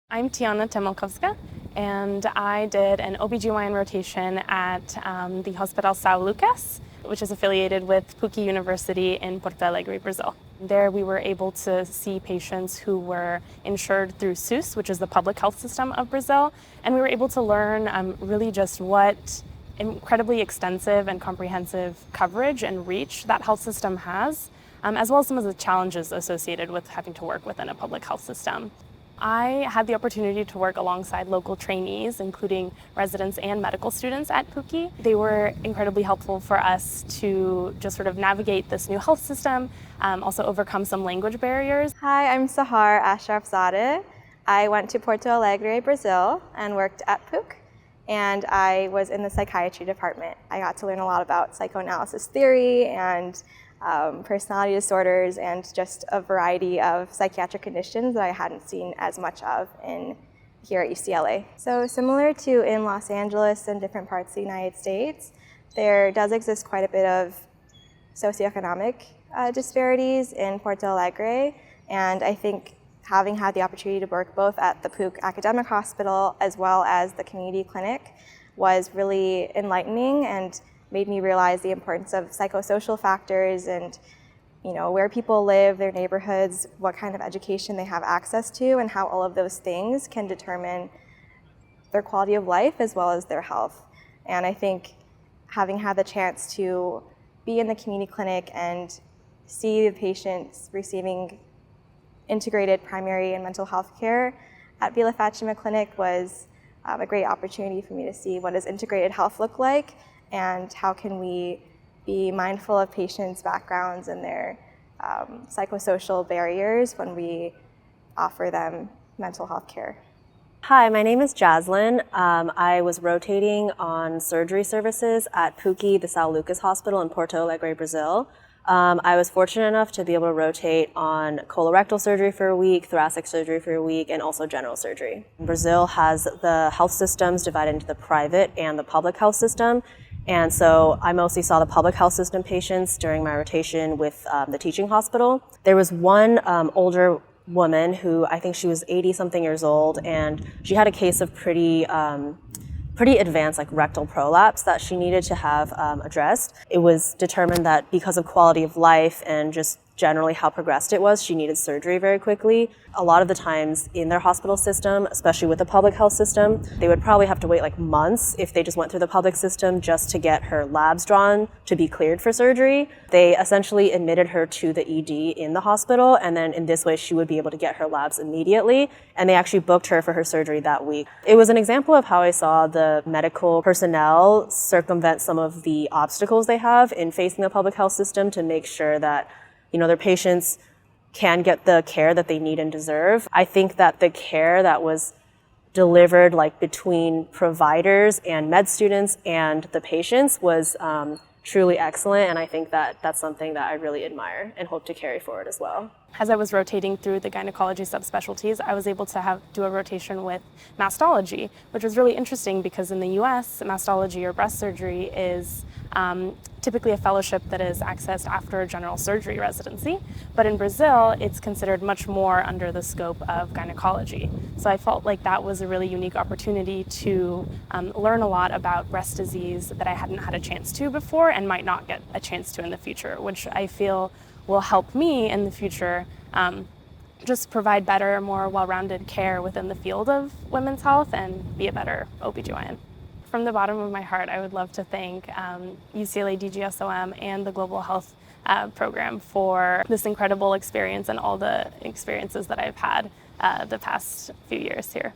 I'm Tijana Temelkovska, and I did an OB/GYN rotation at the Hospital São Lucas, which is affiliated with PUCRS University in Porto Alegre, Brazil. There we were able to see patients who were insured through SUS, which is the public health system of Brazil, and we were able to learn really just what incredibly extensive and comprehensive coverage and reach that health system has, as well as some of the challenges associated with having to work within a public health system. I had the opportunity to work alongside local trainees, including residents and medical students at PUCRS. They were incredibly helpful for us to just sort of navigate this new health system, also overcome some language barriers. Hi, I'm Sahar Ashrafzadeh. I went to Porto Alegre, Brazil, and worked at PUCRS, and I was in the psychiatry department. I got to learn a lot about psychoanalysis theory and personality disorders and just a variety of psychiatric conditions that I hadn't seen as much of here at UCLA. So similar to in Los Angeles and different parts of the United States, there does exist quite a bit of socioeconomic disparities in Porto Alegre, and I think having had the opportunity to work both at the PUCRS Academic Hospital as well as the community clinic was really enlightening and made me realize the importance of psychosocial factors and where people live, their neighborhoods, what kind of education they have access to, and how all of those things can determine their quality of life as well as their health. And I think having had the chance to be in the community clinic and see the patients receiving integrated primary and mental health care at Vila Fatima Clinic was a great opportunity for me to see what does integrated health look like, and how can we be mindful of patients' backgrounds and their psychosocial barriers when we offer them mental health care. Hi, my name is Jaslyn. I was rotating on surgery services at PUCRS, the São Lucas Hospital in Porto Alegre, Brazil. I was fortunate enough to be able to rotate on colorectal surgery for a week, thoracic surgery for a week, and also general surgery. Brazil has the health systems divided into the private and the public health system. And so I mostly saw the public health system patients during my rotation with the teaching hospital. There was one older woman who I think she was 80-something years old, and she had a case of pretty advanced rectal prolapse that she needed to have addressed. It was determined that because of quality of life and just generally how progressed it was, she needed surgery very quickly. A lot of the times in their hospital system, especially with the public health system, they would probably have to wait months if they just went through the public system just to get her labs drawn to be cleared for surgery. They essentially admitted her to the ED in the hospital, and then in this way she would be able to get her labs immediately, and they actually booked her for her surgery that week. It was an example of how I saw the medical personnel circumvent some of the obstacles they have in facing the public health system to make sure that their patients can get the care that they need and deserve. I think that the care that was delivered between providers and med students and the patients was truly excellent, and I think that that's something that I really admire and hope to carry forward as well. As I was rotating through the gynecology subspecialties, I was able to do a rotation with mastology, which was really interesting because in the US, mastology or breast surgery is typically a fellowship that is accessed after a general surgery residency, but in Brazil, it's considered much more under the scope of gynecology. So I felt like that was a really unique opportunity to learn a lot about breast disease that I hadn't had a chance to before and might not get a chance to in the future, which I feel will help me in the future just provide better, more well-rounded care within the field of women's health and be a better OB/GYN. From the bottom of my heart, I would love to thank UCLA DGSOM and the Global Health Program for this incredible experience and all the experiences that I've had the past few years here.